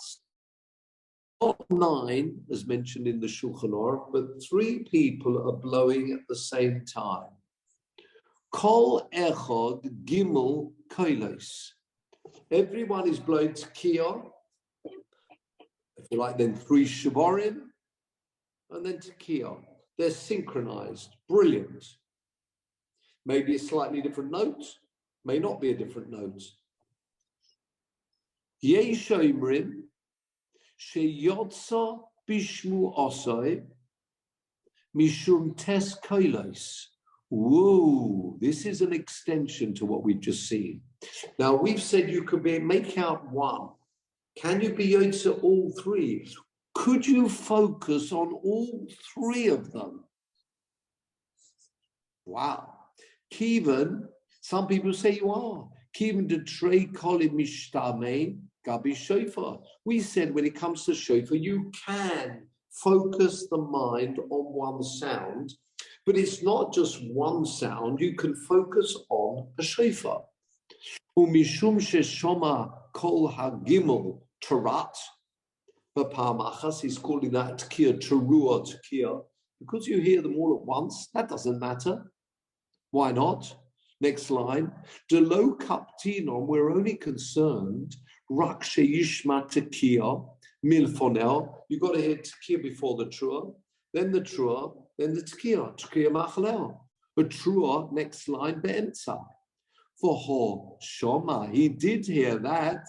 9, as mentioned in the Shulchan Aruch, but 3 people are blowing at the same time. Kol echad gimel kolos. Everyone is blowing tekiah, if you like, then 3 shiborim, and then tekiah. They're synchronized. Brilliant. Maybe a slightly different note, may not be a different note. Yesh omrim sheyotza bishmu osoi mishum tes kolos. Whoa, this is an extension to what we've just seen. Now, we've said you could make out 1. Can you be yotza all 3? Could you focus on all 3 of them? Wow. Kivan, some people say you are. Kivan de trey kolim mishtame gabi shofar. We said when it comes to shofar, you can focus the mind on one sound, but it's not just one sound. You can focus on a shofar. Umishum sheshoma kol hagimel tarat. B'pa'amachas, he's calling that tekiah teruah tekiah. Because you hear them all at once, that doesn't matter. Why not? Next line. Delo kaptinon, we're only concerned. Rak sheyishma tekiah milfonel. You've got to hear tekiah before the truah, then the tekiah machalel. A truah, next line, be'emtza. For ho shoma, he did hear that.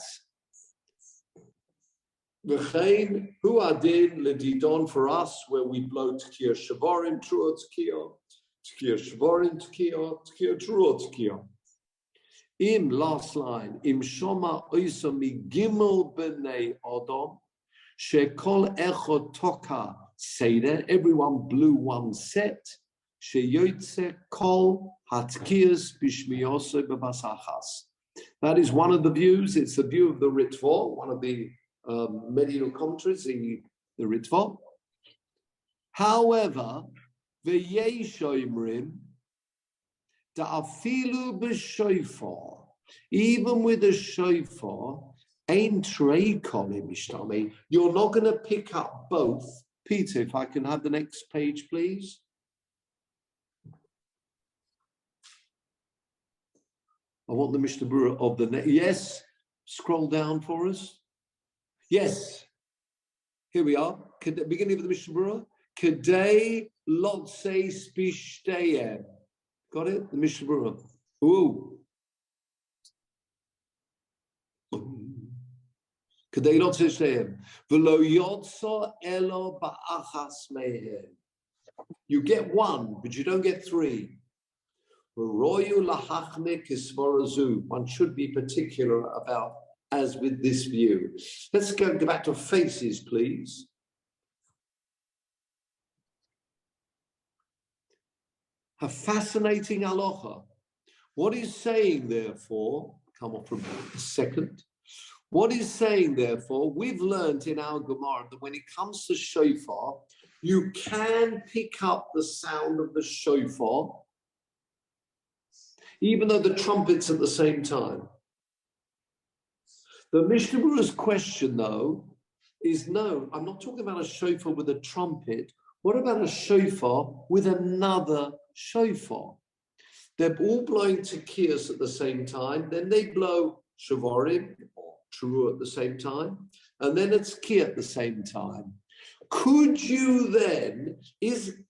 V'chein hu adin ledidon, for us, where we blow tekiah shavorim, truah tekiah. Tekiah shvorim tekiah, tekiah teruah tekiah. Im, last line, im shoma oisa mi gimel b'nei adam, shekol echod toka seder, everyone blew one set, sheyotze kol hatkiyas bishmiyose b'basachas. That is one of the views. It's the view of the Ritva, one of the medieval commentaries, the Ritva. However, v'yesh omrim da'afilu b'shofar, even with a shofar, ein trei kolim mishtami. You're not going to pick up both. Peter, if I can have the next page, please. I want the Mishnah Berurah of the next. Yes, scroll down for us. Yes, here we are. Beginning of the Mishnah Berurah. Kedei lotse spishteyem. Got it? The Mishnah Berurah. Ooh. Kedei lotse spishteyem. V'lo yotso elo ba'achas mehem. You get 1, but you don't get 3. One should be particular about, as with this view. Let's go back to faces, please. A fascinating halacha. What he's saying, therefore, come off for a second. What he's saying, therefore, we've learned in our Gemara that when it comes to shofar, you can pick up the sound of the shofar, even though the trumpet's at the same time. The Mishnah Berurah's question, though, is no, I'm not talking about a shofar with a trumpet. What about a shofar with another shofar? They're all blowing tekiahs at the same time, then they blow shavorim or teruah at the same time, and then it's tekiah at the same time. Could you then,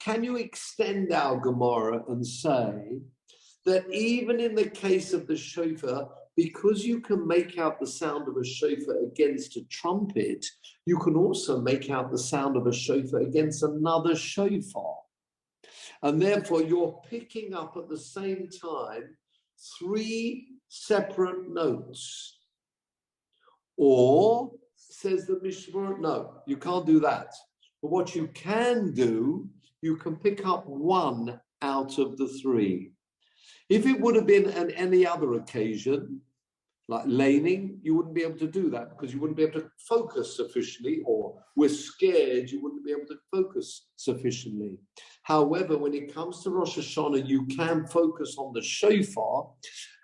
can you extend our Gemara and say that even in the case of the shofar, because you can make out the sound of a shofar against a trumpet, you can also make out the sound of a shofar against another shofar. And therefore, you're picking up at the same time 3 separate notes. Or, says the Mishnah, no, you can't do that. But what you can do, you can pick up 1 out of the 3. If it would have been on any other occasion, like laning, you wouldn't be able to do that because you wouldn't be able to focus sufficiently, or we're scared you wouldn't be able to focus sufficiently. However, when it comes to Rosh Hashanah, you can focus on the shofar,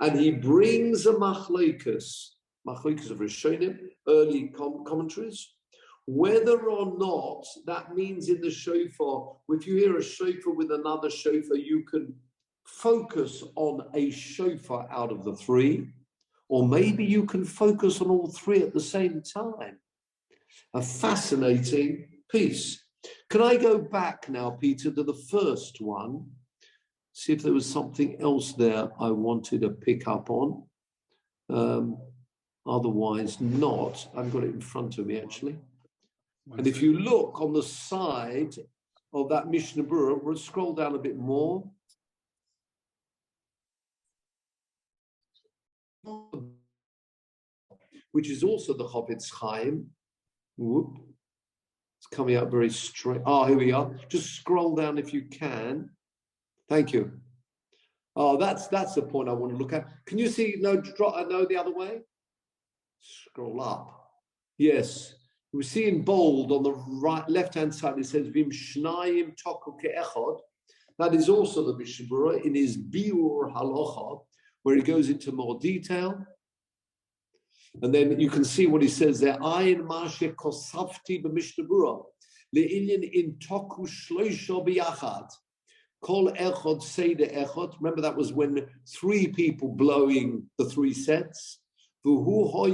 and he brings a machlokes Machlokes of Rishonim, early commentaries, whether or not that means in the shofar, if you hear a shofar with another shofar, you can focus on a shofar out of the three, or maybe you can focus on all three at the same time. A fascinating piece. Can I go back now, Peter, to the first one? See if there was something else there I wanted to pick up on. Otherwise not. I've got it in front of me, actually. And if you look on the side of that Mishnah Berurah, we'll scroll down a bit more. Which is also the Chofetz Chaim. Whoop. It's coming out very straight. Oh, here we are. Just scroll down if you can. Thank you. Oh, that's the point I want to look at. Can you see? No, the other way. Scroll up. Yes. We see in bold on the right, left-hand side, it says Vim Shnayim Toku Ke'echod. That is also the Mishnah Berurah in his Biur Halacha, where he goes into more detail. And then you can see what he says there. Ayin Mashe Kosafti b'Mishnah Berurah le'inyan in Toku Shloisha b'Yachad. Kol Echod Seder Echod. Remember that was when three people blowing the three sets. He wants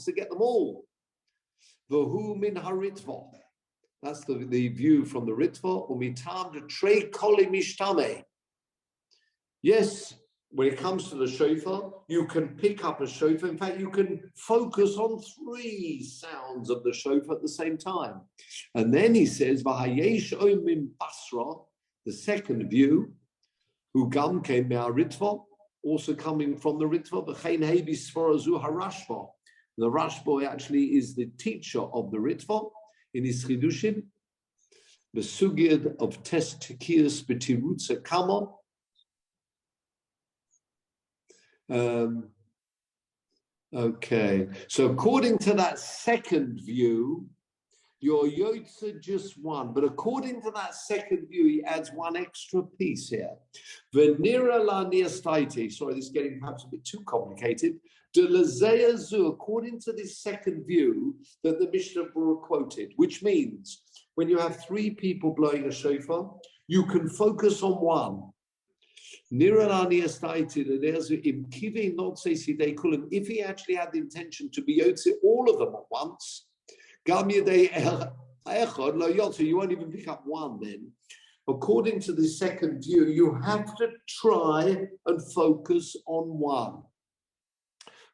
to get them all. That's the view from the Ritva. Yes, when it comes to the shofar, you can pick up a shofar. In fact, you can focus on three sounds of the shofar at the same time. And then he says, the second view, who gam came Ritva, also coming from the Ritva, the Rashba actually is the teacher of the Ritva in his Chidushim, the Sugid of Tes Tekias B'Tirutza Kama. Okay, so according to that second view, your Yotze just one, but according to that second view, he adds one extra piece here. Venira la niastaiti. Sorry, this is getting perhaps a bit too complicated. De lezeazu, according to this second view that the Mishnah Berurah quoted, which means when you have three people blowing a shofar, you can focus on one. Nira la niastaiti, if he actually had the intention to be Yotze all of them at once, you won't even pick up one then. According to the second view, you have to try and focus on one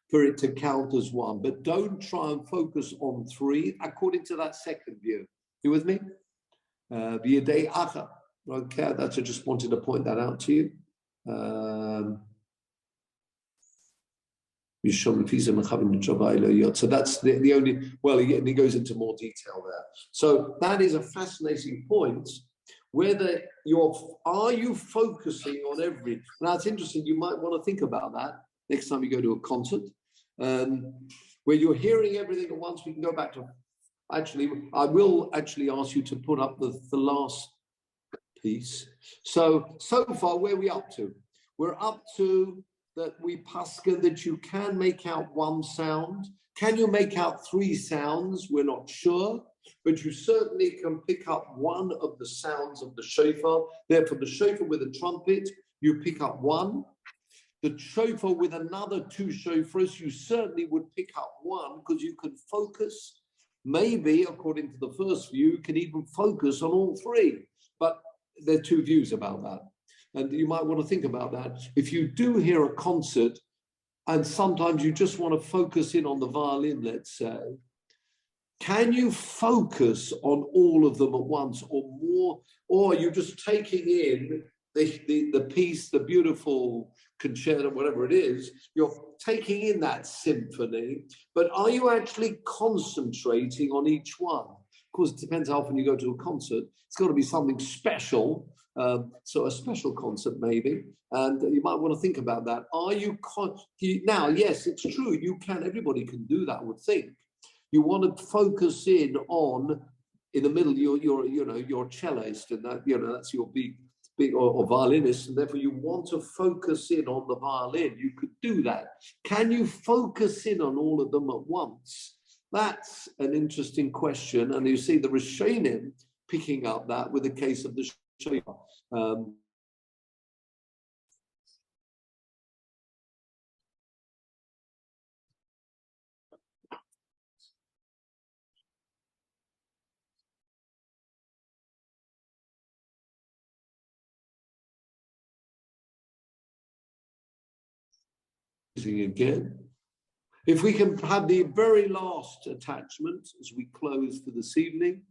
for it to count as one. But don't try and focus on three, according to that second view. You with me? Okay, that's I just wanted to point that out to you. So that's the only, well, he goes into more detail there. So that is a fascinating point. Whether are you focusing on every, now it's interesting, you might want to think about that next time you go to a concert, where you're hearing everything at once. We can go back to, actually, I will actually ask you to put up the last piece. So far, where are we up to? We're up to that we paskin that you can make out one sound. Can you make out three sounds? We're not sure, but you certainly can pick up one of the sounds of the shofar. Therefore, the shofar with a trumpet, you pick up one. The shofar with another two shofars, you certainly would pick up one because you can focus. Maybe, according to the first view, you can even focus on all three. But there are two views about that. And you might want to think about that. If you do hear a concert, and sometimes you just want to focus in on the violin, let's say, can you focus on all of them at once or more? Or are you just taking in the piece, the beautiful concerto, whatever it is, you're taking in that symphony, but are you actually concentrating on each one? Of course, it depends how often you go to a concert. It's got to be something special. So a special concert maybe, and you might want to think about that. Are you now? Yes, it's true. You can. Everybody can do that. I would think. You want to focus in the middle. Your cellist, and that that's your big or violinist, and therefore you want to focus in on the violin. You could do that. Can you focus in on all of them at once? That's an interesting question, and you see the Rishonim picking up that with the case of the Shiur. Again, if we can have the very last attachment as we close for this evening,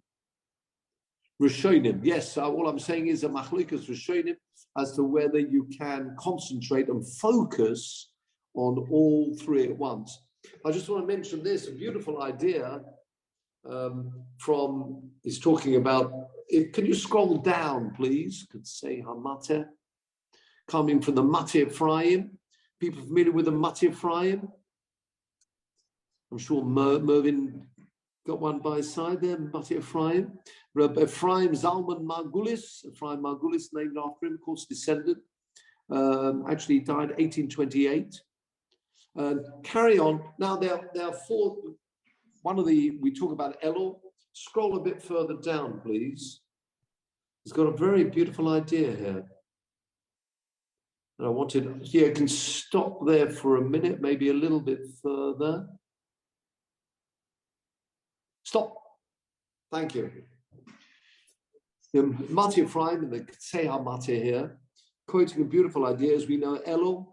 Rishonim. Yes, all I'm saying is a machlikas Rishonim as to whether you can concentrate and focus on all three at once. I just want to mention this, a beautiful idea he's talking about, can you scroll down, please? Could say Hamate, coming from the Mate Ephraim. People familiar with the Mate Ephraim? I'm sure Mervyn got one by his side there, Mate Ephraim. Ephraim Zalman Margulis, Ephraim Margulis, named after him, of course, descendant. Actually died 1828. Carry on. Now, there are four. We talk about Elul. Scroll a bit further down, please. He's got a very beautiful idea here. And I wanted, I can stop there for a minute, maybe a little bit further. Stop. Thank you. The Mate Ephraim and the Ktseha Mate here, quoting a beautiful idea, as we know, Elul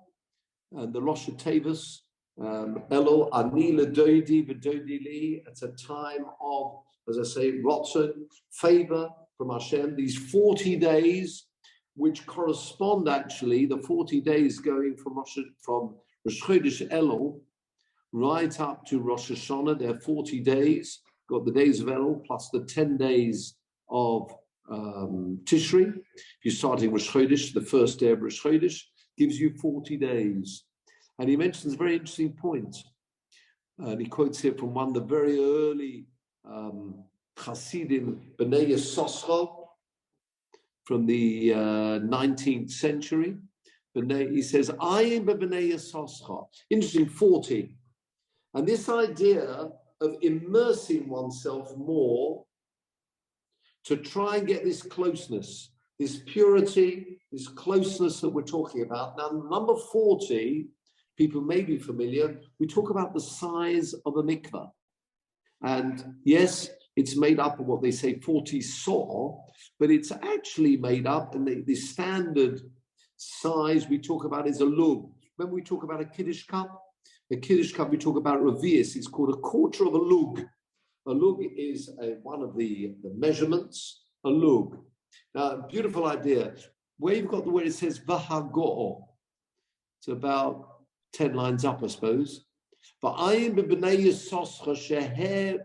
and the Rosh Hashanah, Elul, Ani L'Dodi V'Dodi Li. It's a time of, as I say, Rotzen, favor from Hashem. These 40 days, which correspond actually, the 40 days going from Rosh Chodesh Elul right up to Rosh Hashanah. They're 40 days. Got the days of Elul plus the 10 days of Tishri. If you're starting Rosh Chodesh, the first day of Rosh Chodesh gives you 40 days. And he mentions a very interesting point. And he quotes here from one of the very early Hasidim, B'nai Yisoscha, from the 19th century. He says, Ayin B'nai Yisoscha. Interesting, 40. And this idea of immersing oneself more to try and get this closeness, this purity, this closeness that we're talking about. Now, number 40, people may be familiar, we talk about the size of a mikveh. And yes, it's made up of what they say 40 saw, but it's actually made up, and the standard size we talk about is a lug. When we talk about a Kiddush cup, we talk about revius. It's called a quarter of a lug. A lug is one of the measurements, a lug. Now, beautiful idea. Where you've got the word, it says vahago'o. It's about 10 lines up, I suppose. But ayin b'bnei yisoscha sheher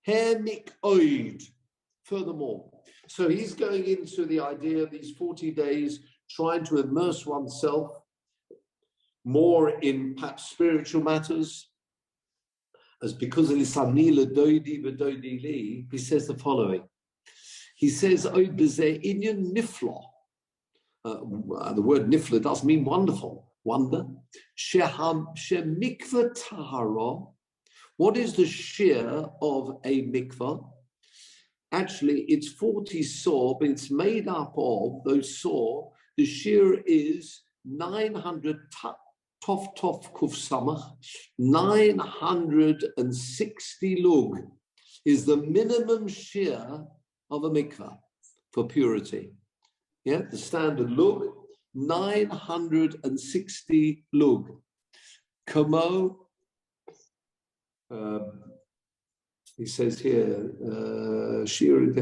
mikoid. Furthermore, so he's going into the idea of these 40 days, trying to immerse oneself more in perhaps spiritual matters. As because of this Anila Dodi V'Dodi Li, he says the following. He says, Inyan Nifla. The word Nifla does mean wonderful, wonder. Mikvah Tahara. What is the shiur of a mikvah? Actually, it's 40 saw, but it's made up of those saw. The shiur is 900 Tof Kuf Samach, 960 lug is the minimum shiur of a mikvah for purity. Yeah, the standard lug, 960 lug. Kamo, he says here, shiur,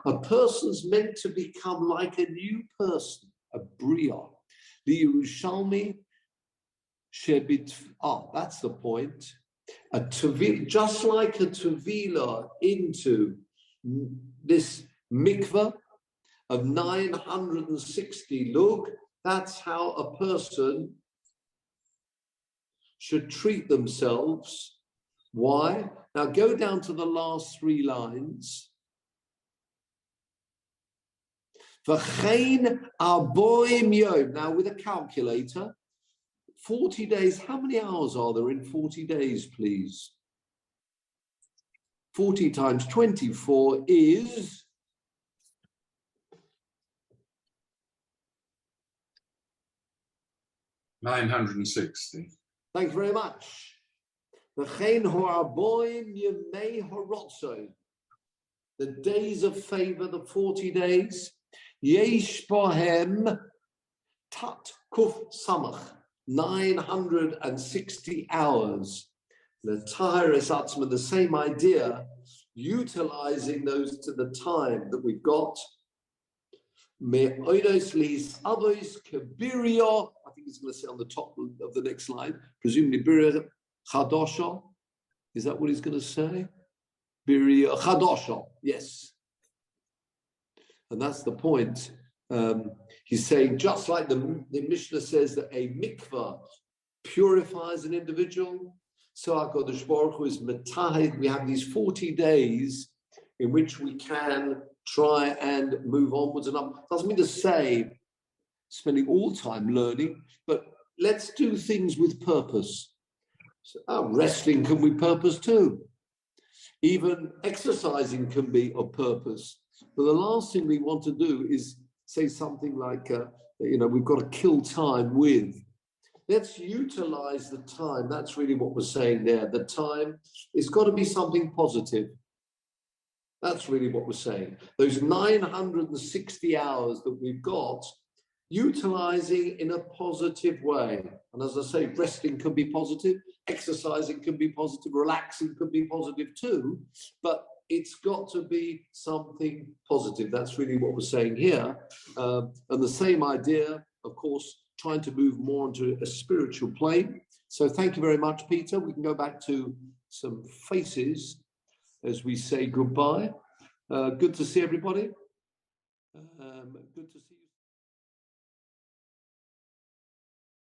a person's meant to become like a new person, a bria. The Yerushalmi, that's the point. A tevila, just like a tevila into this mikveh of 960 lug, that's how a person should treat themselves. Why? Now go down to the last 3 lines. V'chein arboim yom. Now with a calculator, 40 days, how many hours are there in 40 days, please? 40 times 24 is 960. Thank you very much. V'chein ha'arboim yemei ha'rotzon. The days of favor, the 40 days. Yesh bohem tat kuf samach. 960 hours. The Taharis Atzma, the same idea, utilizing those to the time that we've got. I think it's going to say on the top of the next slide, presumably Biria Chadosha. Is that what he's going to say? Biria Chadosha, yes. And that's the point. He's saying, just like the Mishnah says that a mikvah purifies an individual, so HaKadosh Baruch Hu is metahid. We have these 40 days in which we can try and move onwards and up. Doesn't mean to say spending all time learning, but let's do things with purpose. So, wrestling can be purpose too. Even exercising can be of purpose. But the last thing we want to do is say something like, we've got to kill time with. Let's utilize the time. That's really what we're saying there. The time, it's got to be something positive. That's really what we're saying. Those 960 hours that we've got, utilizing in a positive way. And as I say, resting can be positive, exercising can be positive, relaxing can be positive too, but it's got to be something positive. That's really what we're saying here. And the same idea, of course, trying to move more into a spiritual plane. So thank you very much, Peter. We can go back to some faces as we say goodbye. Good to see everybody. Good to see